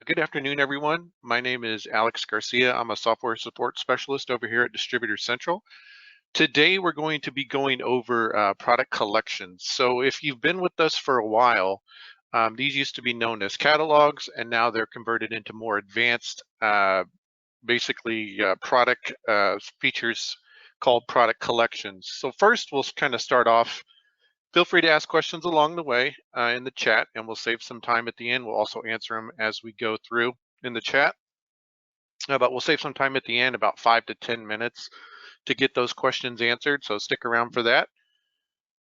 Good afternoon, everyone. My name is Alex Garcia. I'm a software support specialist over here at Distributor Central. Today, we're going to be going over product collections. So if you've been with us for a while, these used to be known as catalogs, and now they're converted into more advanced, product features called product collections. So first, we'll kind of start off. Feel free to ask questions along the way in the chat, and we'll save some time at the end. We'll also answer them as we go through in the chat. But we'll save some time at the end, about 5 to 10 minutes, to get those questions answered. So stick around for that.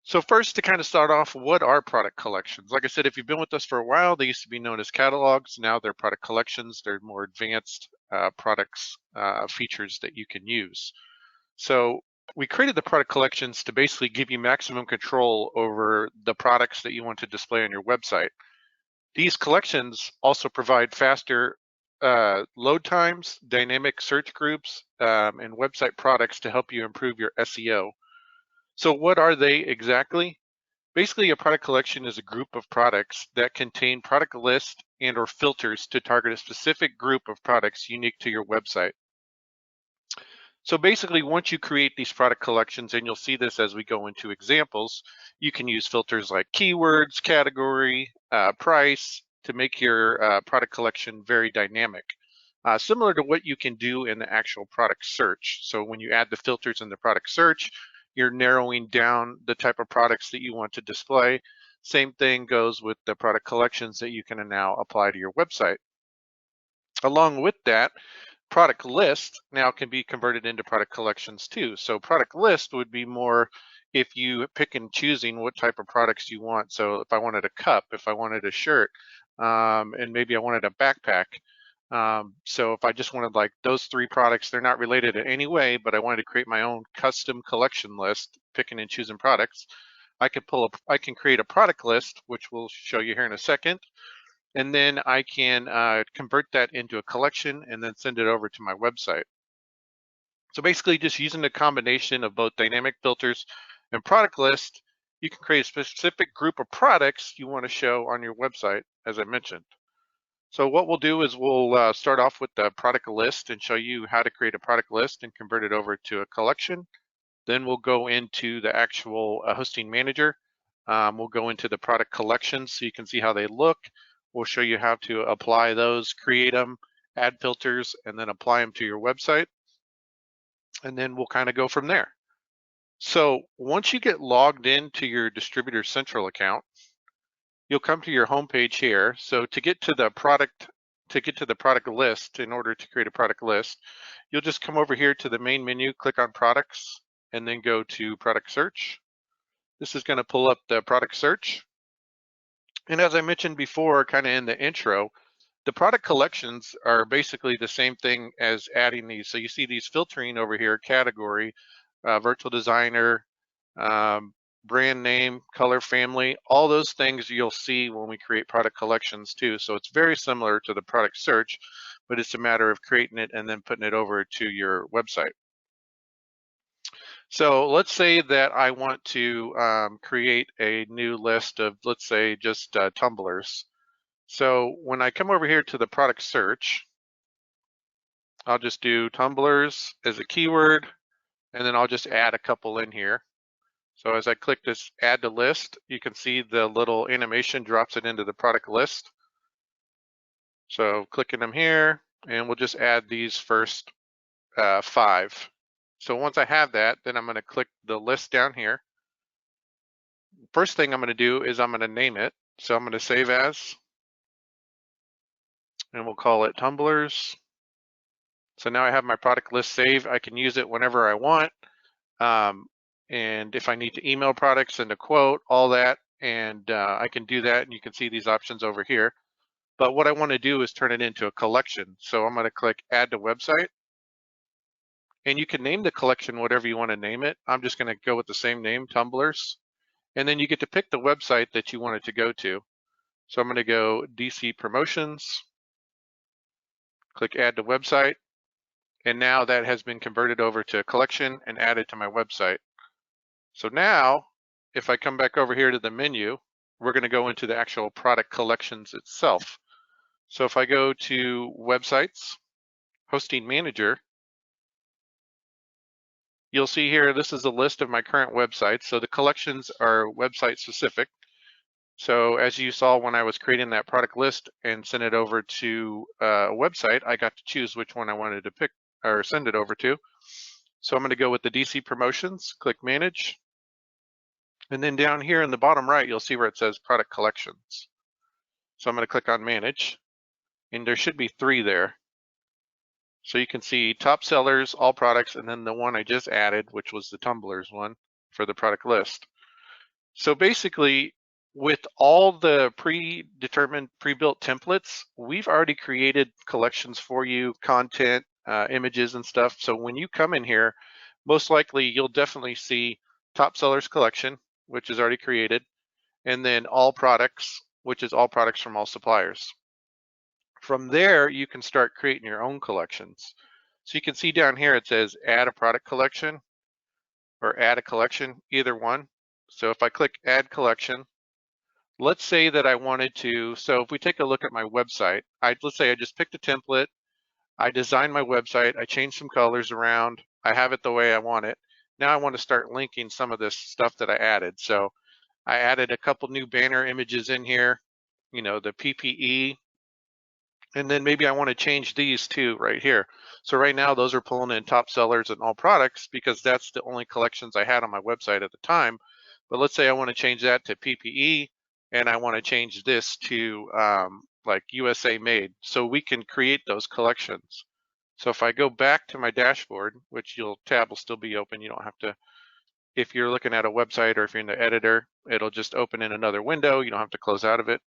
So first, to kind of start off, what are product collections? Like I said, if you've been with us for a while, they used to be known as catalogs. Now they're product collections. They're more advanced products features that you can use. So we created the product collections to basically give you maximum control over the products that you want to display on your website. These collections also provide faster load times, dynamic search groups, and website products to help you improve your SEO. So what are they exactly? Basically, a product collection is a group of products that contain product lists and or filters to target a specific group of products unique to your website. So basically, once you create these product collections, and you'll see this as we go into examples, you can use filters like keywords, category, price to make your product collection very dynamic. Similar to what you can do in the actual product search. So when you add the filters in the product search, you're narrowing down the type of products that you want to display. Same thing goes with the product collections that you can now apply to your website. Along with that, product list now can be converted into product collections too. So product list would be more if you pick and choosing what type of products you want. So if I wanted a cup, if I wanted a shirt, and maybe I wanted a backpack. So if I just wanted like those three products, they're not related in any way, but I wanted to create my own custom collection list, picking and choosing products. I can create a product list, which we'll show you here in a second. And then I can convert that into a collection and then send it over to my website. So basically just using a combination of both dynamic filters and product list, you can create a specific group of products you want to show on your website, as I mentioned. So what we'll do is we'll start off with the product list and show you how to create a product list and convert it over to a collection. Then we'll go into the actual hosting manager. We'll go into the product collections so you can see how they look. We'll show you how to apply those, create them, add filters, and then apply them to your website. And then we'll kind of go from there. So once you get logged into your Distributor Central account, you'll come to your homepage here. So to get to the product list, in order to create a product list, you'll just come over here to the main menu, click on products, and then go to product search. This is going to pull up the product search. And as I mentioned before, kind of in the intro, the product collections are basically the same thing as adding these. So you see these filtering over here, category, virtual designer, brand name, color family, all those things you'll see when we create product collections too. So it's very similar to the product search, but it's a matter of creating it and then putting it over to your website. So let's say that I want to create a new list of, let's say, just tumblers. So when I come over here to the product search, I'll just do tumblers as a keyword, and then I'll just add a couple in here. So as I click this add to list, you can see the little animation drops it into the product list. So clicking them here, and we'll just add these first 5. So once I have that, then I'm going to click the list down here. First thing I'm going to do is I'm going to name it. So I'm going to save as, and we'll call it tumblers. So now I have my product list saved. I can use it whenever I want. And if I need to email products, send a quote, all that, and I can do that. And you can see these options over here. But what I want to do is turn it into a collection. So I'm going to click add to website. And you can name the collection whatever you want to name it. I'm just going to go with the same name, tumblers. And then you get to pick the website that you want it to go to. So I'm going to go DC Promotions, click add to website. And now that has been converted over to a collection and added to my website. So now, if I come back over here to the menu, we're going to go into the actual product collections itself. So if I go to websites, hosting manager, you'll see here, this is a list of my current websites. So the collections are website specific. So as you saw when I was creating that product list and send it over to a website, I got to choose which one I wanted to pick or send it over to. So I'm going to go with the DC promotions, click manage. And then down here in the bottom right, you'll see where it says product collections. So I'm going to click on manage, and there should be 3 there. So you can see top sellers, all products, and then the one I just added, which was the tumblers one for the product list. So basically, with all the predetermined, pre-built templates, we've already created collections for you, content, images and stuff. So when you come in here, most likely you'll definitely see top sellers collection, which is already created, and then all products, which is all products from all suppliers. From there, you can start creating your own collections. So you can see down here, it says add a product collection or add a collection, either one. So if I click add collection, let's say that I wanted to, so if we take a look at my website, let's say I just picked a template, I designed my website, I changed some colors around, I have it the way I want it. Now I want to start linking some of this stuff that I added. So I added a couple new banner images in here, you know, the PPE, and then maybe I want to change these too right here. So right now those are pulling in top sellers and all products because that's the only collections I had on my website at the time. But let's say I want to change that to PPE and I want to change this to like USA made. So we can create those collections. So if I go back to my dashboard, which your tab will still be open, you don't have to, if you're looking at a website or if you're in the editor, it'll just open in another window. You don't have to close out of it.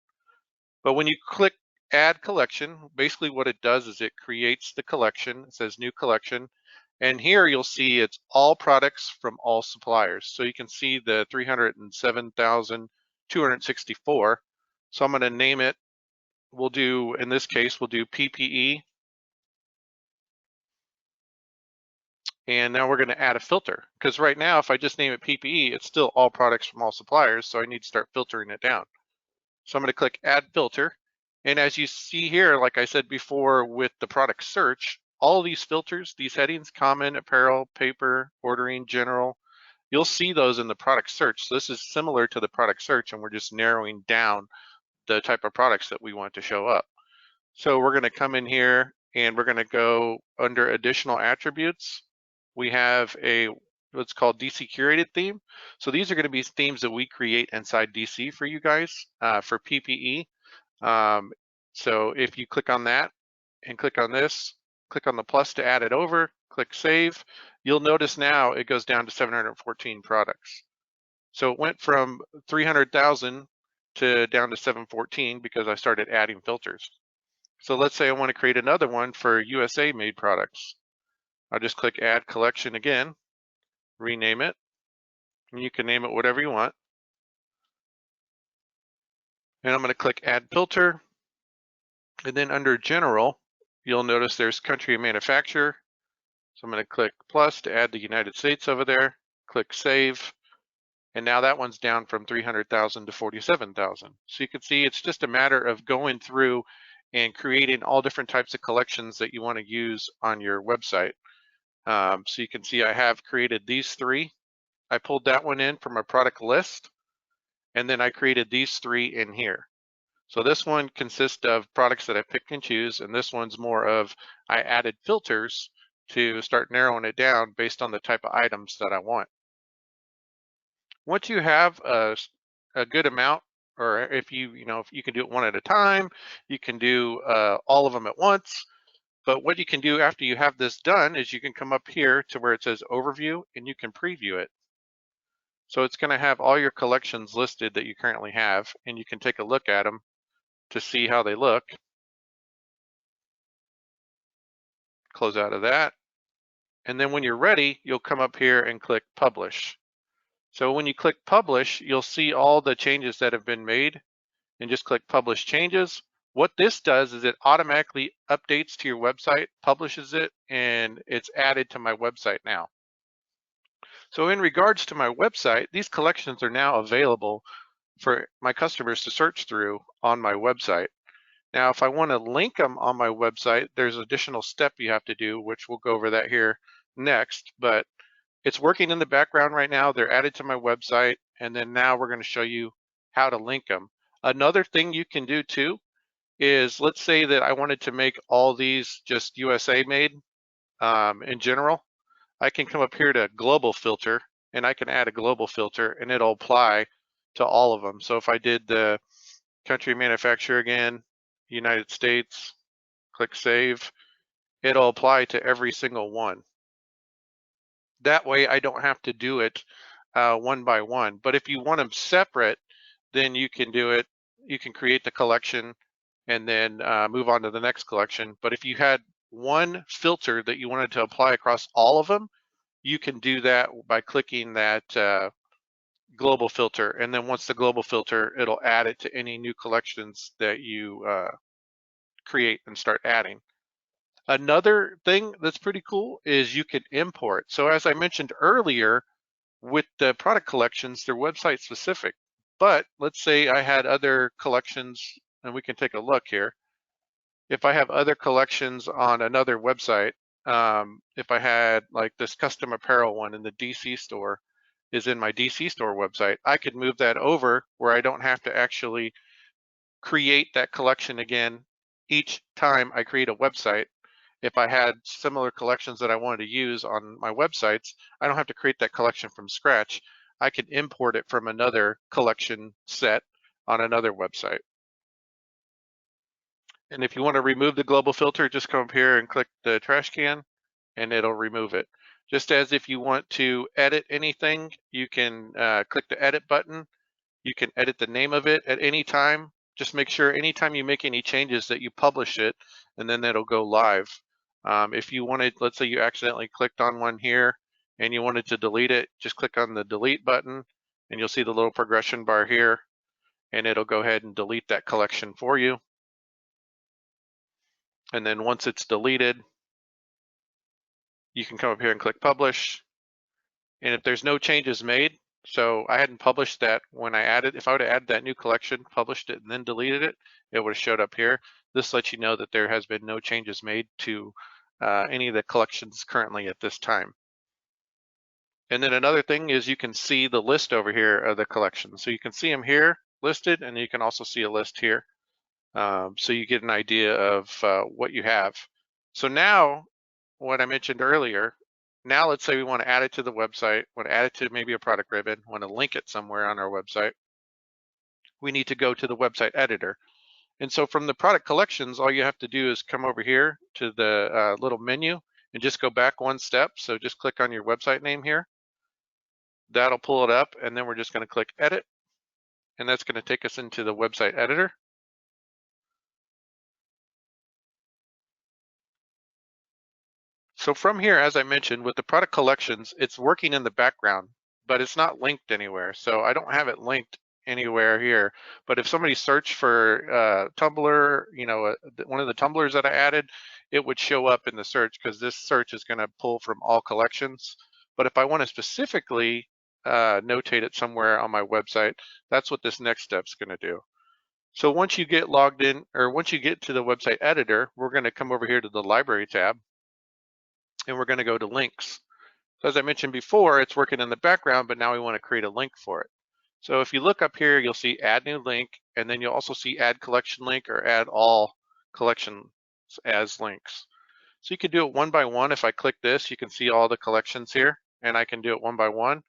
But when you click add collection, basically what it does is it creates the collection. It says new collection. And here you'll see it's all products from all suppliers. So you can see the 307,264. So I'm going to name it. We'll do, in this case, we'll do PPE. And now we're going to add a filter because right now, if I just name it PPE, it's still all products from all suppliers. So I need to start filtering it down. So I'm going to click add filter. And as you see here, like I said before with the product search, all these filters, these headings, common, apparel, paper, ordering, general, you'll see those in the product search. So this is similar to the product search and we're just narrowing down the type of products that we want to show up. So we're going to come in here and we're going to go under additional attributes. We have a what's called DC curated theme. So these are going to be themes that we create inside DC for you guys for PPE. So if you click on that and click on this, click on the plus to add it over, click save, you'll notice now it goes down to 714 products. So it went from 300,000 to down to 714 because I started adding filters. So let's say I want to create another one for USA made products. I'll just click add collection again, rename it, and you can name it whatever you want. And I'm going to click add filter. And then under general, you'll notice there's country of manufacturer. So I'm going to click plus to add the United States over there, click save. And now that one's down from 300,000 to 47,000. So you can see it's just a matter of going through and creating all different types of collections that you want to use on your website. So you can see I have created these 3. I pulled that one in from a product list, and then I created these 3 in here. So this one consists of products that I pick and choose, and this one's more of I added filters to start narrowing it down based on the type of items that I want. Once you have a good amount, or if you can do it one at a time, you can do all of them at once. But what you can do after you have this done is you can come up here to where it says overview and you can preview it. So it's going to have all your collections listed that you currently have, and you can take a look at them to see how they look. Close out of that. And then when you're ready, you'll come up here and click publish. So when you click publish, you'll see all the changes that have been made, and just click publish changes. What this does is it automatically updates to your website, publishes it, and it's added to my website now. So in regards to my website, these collections are now available for my customers to search through on my website. Now, if I want to link them on my website, there's an additional step you have to do, which we'll go over that here next, but it's working in the background right now. They're added to my website, and then now we're going to show you how to link them. Another thing you can do too is, let's say that I wanted to make all these just USA made in general. I can come up here to global filter, and I can add a global filter, and it'll apply to all of them. So if I did the country manufacturer again, United States, click save, it'll apply to every single one. That way I don't have to do it one by one. But if you want them separate, then you can do it. You can create the collection and then move on to the next collection. But if you had one filter that you wanted to apply across all of them, you can do that by clicking that global filter. And then once the global filter, it'll add it to any new collections that you create and start adding. Another thing that's pretty cool is you can import. So as I mentioned earlier, with the product collections, they're website specific. But let's say I had other collections, and we can take a look here. If I have other collections on another website, if I had like this custom apparel one in the DC store is in my DC store website, I could move that over where I don't have to actually create that collection again each time I create a website. If I had similar collections that I wanted to use on my websites, I don't have to create that collection from scratch. I can import it from another collection set on another website. And if you want to remove the global filter, just come up here and click the trash can and it'll remove it. Just as if you want to edit anything, you can click the edit button. You can edit the name of it at any time. Just make sure anytime you make any changes that you publish it, and then it'll go live. If you wanted, let's say you accidentally clicked on one here and you wanted to delete it, just click on the delete button and you'll see the little progression bar here, and it'll go ahead and delete that collection for you. And then once it's deleted, you can come up here and click publish. And if there's no changes made, so I hadn't published that when I added, if I would have added that new collection, published it, and then deleted it, it would have showed up here. This lets you know that there has been no changes made to any of the collections currently at this time. And then another thing is you can see the list over here of the collections. So you can see them here listed, and you can also see a list here. So you get an idea of what you have. So now, what I mentioned earlier, now let's say we want to add it to the website, want to add it to maybe a product ribbon, want to link it somewhere on our website. We need to go to the website editor. And so from the product collections, all you have to do is come over here to the little menu and just go back one step. So just click on your website name here. That'll pull it up, and then we're just going to click edit, and that's going to take us into the website editor. So from here, as I mentioned, with the product collections, it's working in the background, but it's not linked anywhere. So I don't have it linked anywhere here. But if somebody searched for Tumblr, you know, one of the Tumblrs that I added, it would show up in the search because this search is going to pull from all collections. But if I want to specifically notate it somewhere on my website, that's what this next step is going to do. So once you get logged in, or once you get to the website editor, we're going to come over here to the library tab, and we're going to go to links. So as I mentioned before, it's working in the background, but now we want to create a link for it. So if you look up here, you'll see add new link, and then you'll also see add collection link or add all collections as links. So you can do it one by one. If I click this, you can see all the collections here, and I can do it one by one,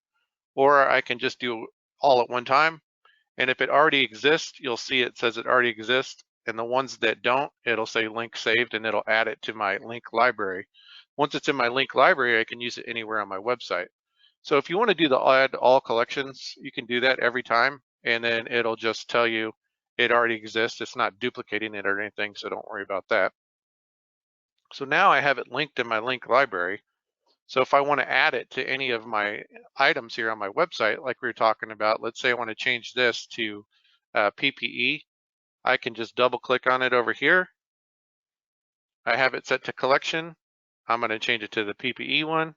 or I can just do all at one time. And if it already exists, you'll see it says it already exists, and the ones that don't, it'll say link saved, and it'll add it to my link library. Once it's in my link library, I can use it anywhere on my website. So if you want to do the add all collections, you can do that every time, and then it'll just tell you it already exists. It's not duplicating it or anything, so don't worry about that. So now I have it linked in my link library. So if I want to add it to any of my items here on my website, like we were talking about, let's say I want to change this to PPE, I can just double click on it over here. I have it set to collection. I'm going to change it to the PPE one.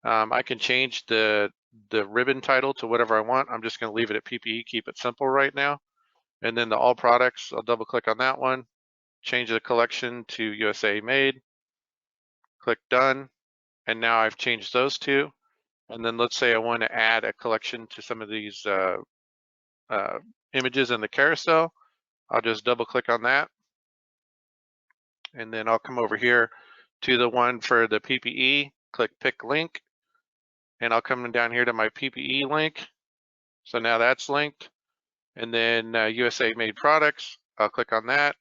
I can change the ribbon title to whatever I want. I'm just going to leave it at PPE, keep it simple right now. And then the all products, I'll double click on that one, change the collection to USA made, click done. And now I've changed those two. And then let's say I want to add a collection to some of these images in the carousel. I'll just double click on that. And then I'll come over here to the one for the PPE, click pick link. And I'll come down here to my PPE link. So now that's linked. And then USA made products, I'll click on that.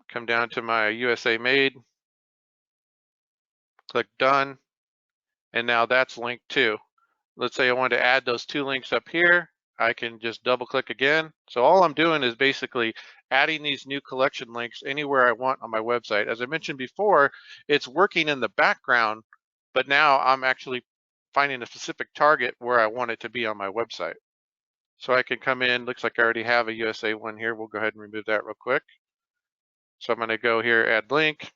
Come down to my USA made, click done. And now that's linked too. Let's say I want to add those two links up here. I can just double click again. So all I'm doing is basically adding these new collection links anywhere I want on my website. As I mentioned before, it's working in the background, but now I'm actually finding a specific target where I want it to be on my website. So I can come in, looks like I already have a USA one here. We'll go ahead and remove that real quick. So I'm going to go here, add link,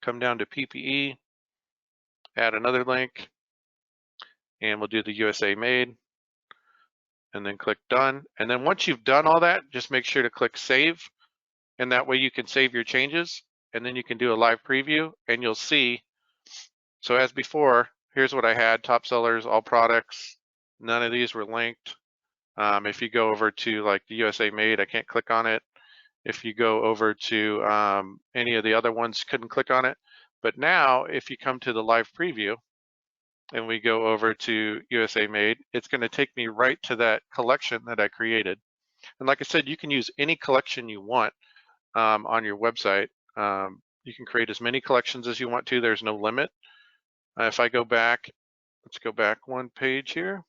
come down to PPE, add another link, and we'll do the USA made, and then click done. And then once you've done all that, just make sure to click save, and that way you can save your changes, and then you can do a live preview, and you'll see. So as before, here's what I had: top sellers, all products. None of these were linked. If you go over to like the USA made, I can't click on it. If you go over to any of the other ones, couldn't click on it. But now if you come to the live preview and we go over to USA made, it's going to take me right to that collection that I created. And like I said, you can use any collection you want on your website. You can create as many collections as you want to. There's no limit. If I go back, let's go back one page here.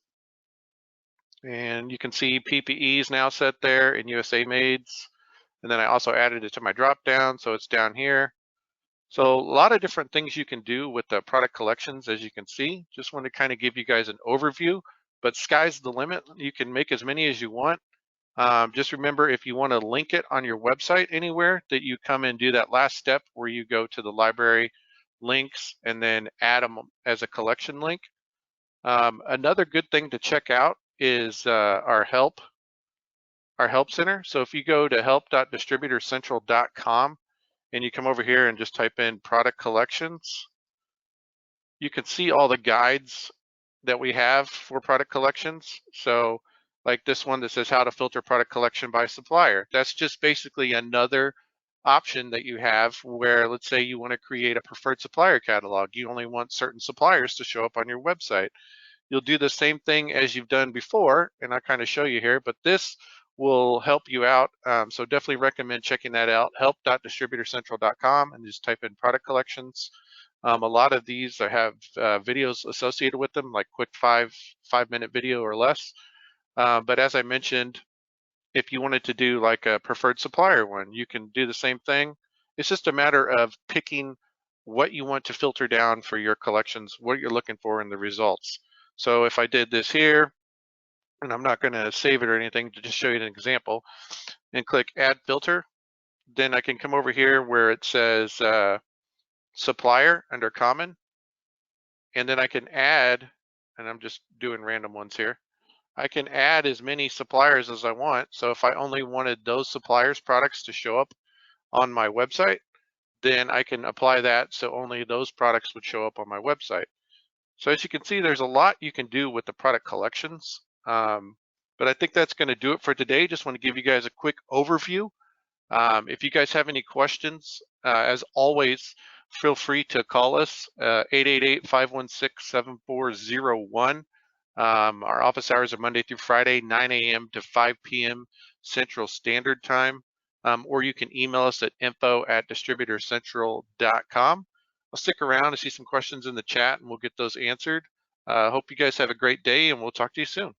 And you can see PPE is now set there in USA Mades. And then I also added it to my drop down, so it's down here. So a lot of different things you can do with the product collections, as you can see. Just want to kind of give you guys an overview, but sky's the limit. You can make as many as you want. Just remember, if you want to link it on your website anywhere, that you come and do that last step where you go to the library links and then add them as a collection link. Another good thing to check out is our help center. So if you go to help.distributorcentral.com and you come over here and just type in product collections, you can see all the guides that we have for product collections. So like this one that says how to filter product collection by supplier. That's just basically another option that you have where, let's say you want to create a preferred supplier catalog. You only want certain suppliers to show up on your website. You'll do the same thing as you've done before, and I'll kind of show you here, but this will help you out. So definitely recommend checking that out, help.distributorcentral.com, and just type in product collections. A lot of these have videos associated with them, like quick 5-minute video or less. But as I mentioned, if you wanted to do like a preferred supplier one, you can do the same thing. It's just a matter of picking what you want to filter down for your collections, what you're looking for in the results. So if I did this here, and I'm not going to save it or anything, to just show you an example, and click add filter, then I can come over here where it says supplier under common, and then I can add, and I'm just doing random ones here, I can add as many suppliers as I want. So if I only wanted those suppliers' products to show up on my website, then I can apply that so only those products would show up on my website. So as you can see, there's a lot you can do with the product collections. But I think that's going to do it for today. Just want to give you guys a quick overview. If you guys have any questions, as always, feel free to call us, 888-516-7401. Our office hours are Monday through Friday, 9 a.m. to 5 p.m. Central Standard Time. Or you can email us at info@distributorcentral.com. I'll stick around to see some questions in the chat and we'll get those answered. Hope you guys have a great day and we'll talk to you soon.